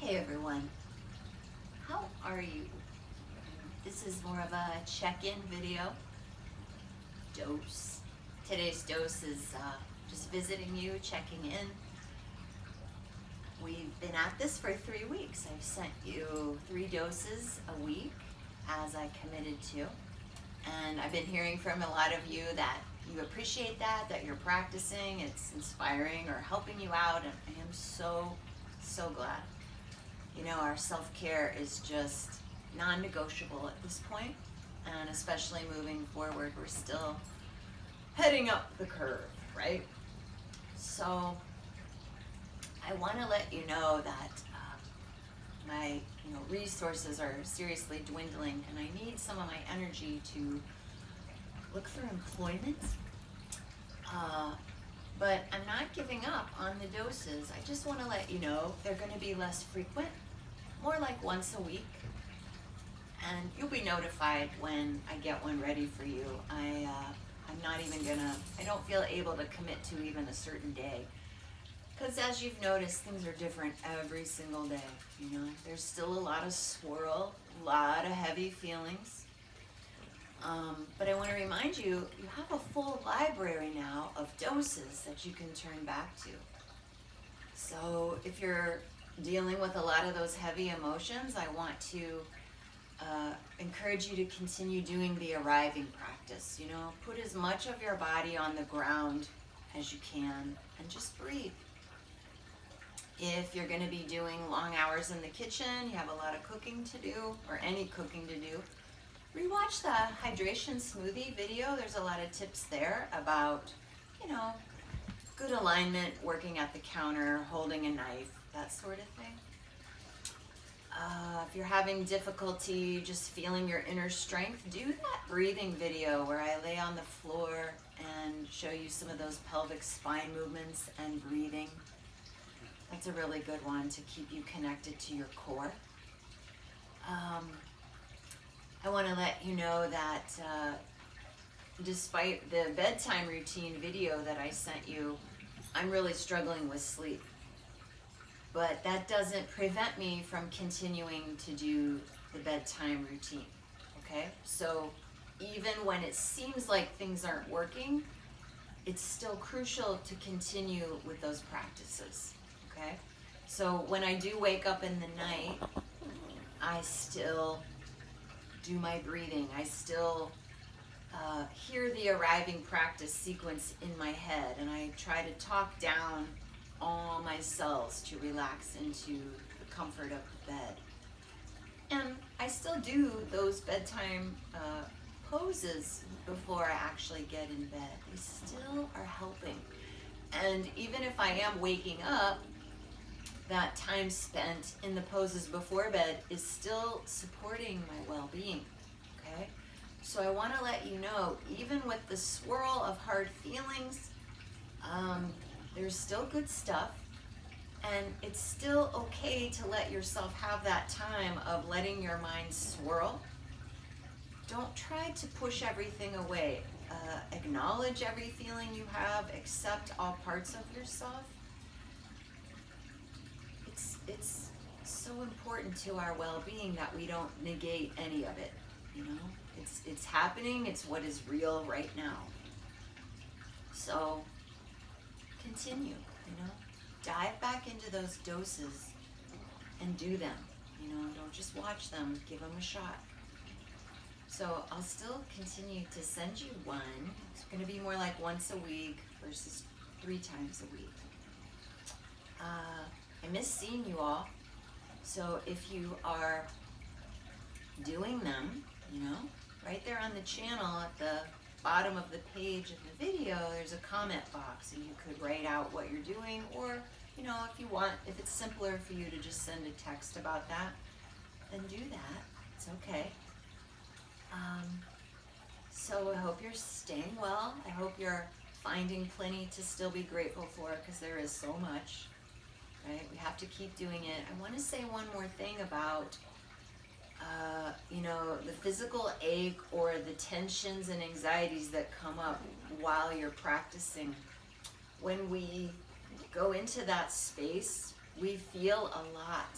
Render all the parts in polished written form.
Hey everyone, how are you? This is more of a check-in video. Dose. Today's dose is just visiting you, checking in. We've been at this for 3 weeks. I've sent you 3 doses a week as I committed to. And I've been hearing from a lot of you that you appreciate that you're practicing, it's inspiring or helping you out, and I am so glad. You know, our self-care is just non-negotiable at this point, and especially moving forward, we're still heading up the curve, right? So I want to let you know that my resources are seriously dwindling, and I need some of my energy to look for employment. But I'm not giving up on the doses. I just want to let you know they're going to be less frequent, more like once a week. And you'll be notified when I get one ready for you. I'm not even gonna, I don't feel able to commit to even a certain day. Because as you've noticed, things are different every single day. You know, there's still a lot of swirl, a lot of heavy feelings. But I want to remind you, you have a full library now of doses that you can turn back to. So if you're dealing with a lot of those heavy emotions, I want to encourage you to continue doing the arriving practice. You know, put as much of your body on the ground as you can and just breathe. If you're going to be doing long hours in the kitchen, you have a lot of cooking to do, or any cooking to do, rewatch the hydration smoothie video. There's a lot of tips there about, you know, good alignment, working at the counter, holding a knife, that sort of thing. If you're having difficulty just feeling your inner strength, do that breathing video where I lay on the floor and show you some of those pelvic spine movements and breathing. That's a really good one to keep you connected to your core. I want to let you know that despite the bedtime routine video that I sent you, I'm really struggling with sleep. But that doesn't prevent me from continuing to do the bedtime routine, okay? So even when it seems like things aren't working, it's still crucial to continue with those practices, okay? So when I do wake up in the night, I still do my breathing. I still hear the arriving practice sequence in my head, and I try to talk down all my cells to relax into the comfort of the bed. And I still do those bedtime poses before I actually get in bed. They still are helping. And even if I am waking up, that time spent in the poses before bed is still supporting my well-being, okay? So I want to let you know, even with the swirl of hard feelings, there's still good stuff, and it's still okay to let yourself have that time of letting your mind swirl. Don't try to push everything away. Acknowledge every feeling you have, accept all parts of yourself. It's so important to our well-being that we don't negate any of it, you know? It's happening, it's what is real right now. So continue, you know? Dive back into those doses and do them, you know? Don't just watch them, give them a shot. So I'll still continue to send you one. It's gonna be more like once a week versus 3 times a week. I miss seeing you all. So if you are doing them, you know, right there on the channel at the bottom of the page of the video, there's a comment box, and you could write out what you're doing, or, you know, if you want, if it's simpler for you to just send a text about that, then do that. It's okay. So I hope you're staying well. I hope you're finding plenty to still be grateful for, because there is so much. Right? We have to keep doing it. I want to say one more thing about, you know, the physical ache or the tensions and anxieties that come up while you're practicing. When we go into that space, we feel a lot.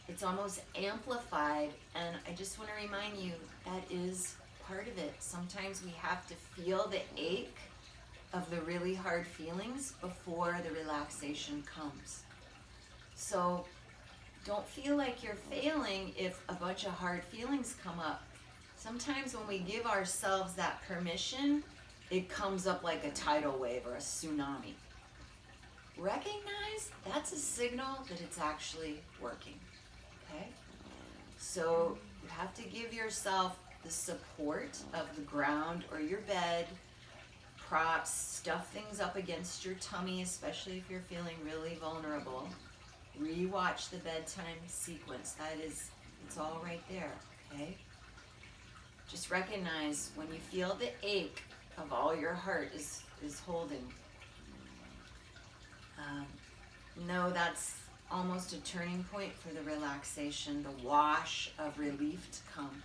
it's almost amplified, and I just want to remind you that is part of it. Sometimes we have to feel the ache of the really hard feelings before the relaxation comes. So don't feel like you're failing if a bunch of hard feelings come up. Sometimes when we give ourselves that permission, it comes up like a tidal wave or a tsunami. Recognize that's a signal that it's actually working. Okay? So you have to give yourself the support of the ground or your bed, props, stuff things up against your tummy, especially if you're feeling really vulnerable. Rewatch the bedtime sequence. It's all right there, okay? Just recognize when you feel the ache of all your heart is holding. Know that's almost a turning point for the relaxation, the wash of relief to come.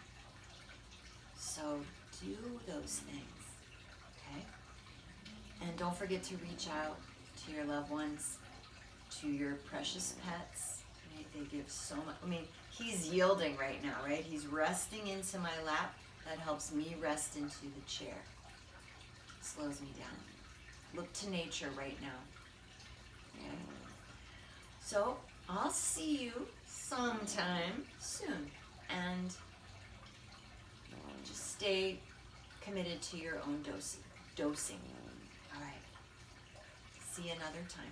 So do those things, okay? And don't forget to reach out to your loved ones, to your precious pets. Right? They give so much. I mean, he's yielding right now, right? He's resting into my lap. That helps me rest into the chair. Slows me down. Look to nature right now. Okay? So I'll see you sometime soon. And just stay committed to your own dosing. All right. See you another time.